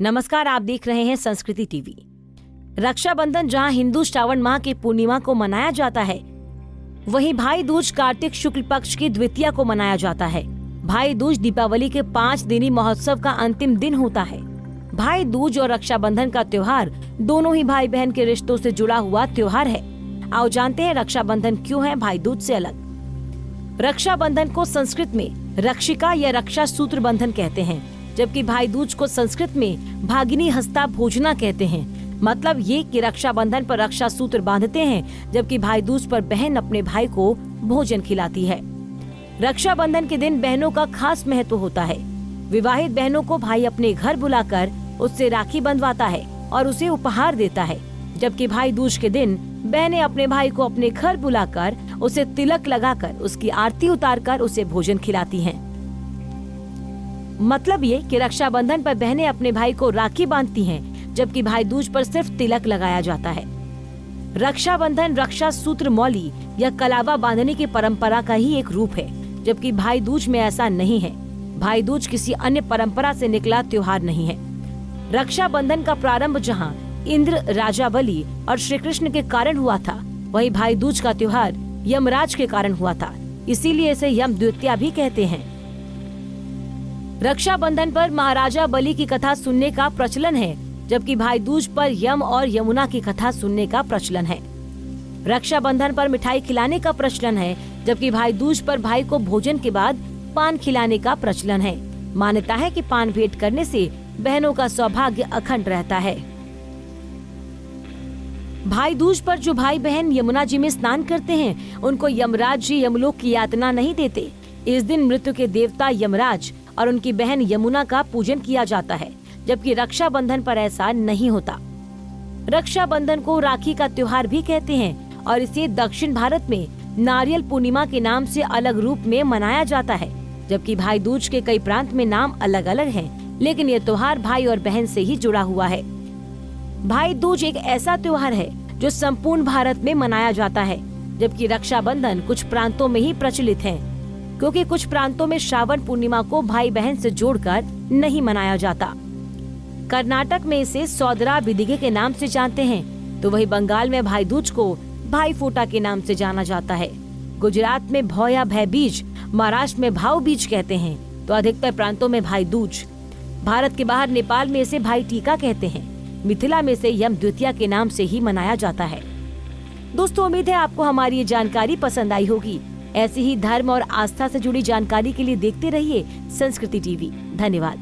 नमस्कार, आप देख रहे हैं संस्कृति टीवी। रक्षाबंधन जहां हिंदू श्रावण माह की पूर्णिमा को मनाया जाता है, वहीं भाई दूज कार्तिक शुक्ल पक्ष की द्वितीया को मनाया जाता है। भाई दूज दीपावली के 5 दिनी महोत्सव का अंतिम दिन होता है। भाई दूज और रक्षाबंधन का त्योहार दोनों ही भाई बहन के रिश्तों से जुड़ा हुआ त्योहार है। आओ जानते हैं रक्षाबंधन क्यों है भाई दूज से अलग। रक्षाबंधन को संस्कृत में रक्षिका या रक्षा सूत्र बंधन कहते हैं, जबकि भाई दूज को संस्कृत में भागिनी हस्ता भोजना कहते हैं। मतलब ये कि रक्षाबंधन पर रक्षा सूत्र बांधते हैं, जबकि भाई दूज पर बहन अपने भाई को भोजन खिलाती है। रक्षाबंधन के दिन बहनों का खास महत्व होता है। विवाहित बहनों को भाई अपने घर बुलाकर उससे राखी बंधवाता है और उसे उपहार देता है, जबकि भाई दूज के दिन बहनें अपने भाई को अपने घर बुलाकर उसे तिलक लगाकर उसकी आरती उतारकर उसे भोजन खिलाती हैं। मतलब ये कि रक्षाबंधन पर बहनें अपने भाई को राखी बांधती हैं, जबकि भाई दूज पर सिर्फ तिलक लगाया जाता है। रक्षाबंधन रक्षा सूत्र मौली या कलावा बांधने की परंपरा का ही एक रूप है, जबकि भाई दूज में ऐसा नहीं है। भाई दूज किसी अन्य परंपरा से निकला त्योहार नहीं है। रक्षाबंधन का प्रारंभ जहाँ इंद्र, राजा बलि और श्री कृष्ण के कारण हुआ था, वहीं भाई दूज का त्योहार यमराज के कारण हुआ था। इसीलिए इसे यम द्वितीया भी कहते हैं। रक्षाबंधन पर महाराजा बलि की कथा सुनने का प्रचलन है, जबकि भाई दूज पर यम और यमुना की कथा सुनने का प्रचलन है। रक्षाबंधन पर मिठाई खिलाने का प्रचलन है, जबकि भाई दूज पर भाई को भोजन के बाद पान खिलाने का प्रचलन है। मान्यता है कि पान भेंट करने से बहनों का सौभाग्य अखंड रहता है। भाई दूज पर जो भाई बहन यमुना जी में स्नान करते हैं, उनको यमराज जी यमलोक की यातना नहीं देते। इस दिन मृत्यु के देवता यमराज और उनकी बहन यमुना का पूजन किया जाता है, जबकि रक्षाबंधन पर ऐसा नहीं होता। रक्षाबंधन को राखी का त्योहार भी कहते हैं और इसे दक्षिण भारत में नारियल पूर्णिमा के नाम से अलग रूप में मनाया जाता है, जबकि भाई दूज के कई प्रांत में नाम अलग अलग हैं, लेकिन ये त्योहार भाई और बहन से ही जुड़ा हुआ है। भाई दूज एक ऐसा त्योहार है जो संपूर्ण भारत में मनाया जाता है, जबकि रक्षाबंधन कुछ प्रांतों में ही प्रचलित है, क्योंकि कुछ प्रांतों में श्रावण पूर्णिमा को भाई बहन से जोड़कर नहीं मनाया जाता। कर्नाटक में इसे सौदरा बिदिगे के नाम से जानते हैं, तो वही बंगाल में भाई दूज को भाई फोटा के नाम से जाना जाता है। गुजरात में भौ या भय बीज, महाराष्ट्र में भाव बीज कहते हैं, तो अधिकतर प्रांतों में भाई दूज। भारत के बाहर नेपाल में इसे भाई टीका कहते हैं। मिथिला में इसे यम द्वितीया के नाम से ही मनाया जाता है। दोस्तों, उम्मीद है आपको हमारी ये जानकारी पसंद आई होगी। ऐसी ही धर्म और आस्था से जुड़ी जानकारी के लिए देखते रहिए संस्कृति टीवी। धन्यवाद।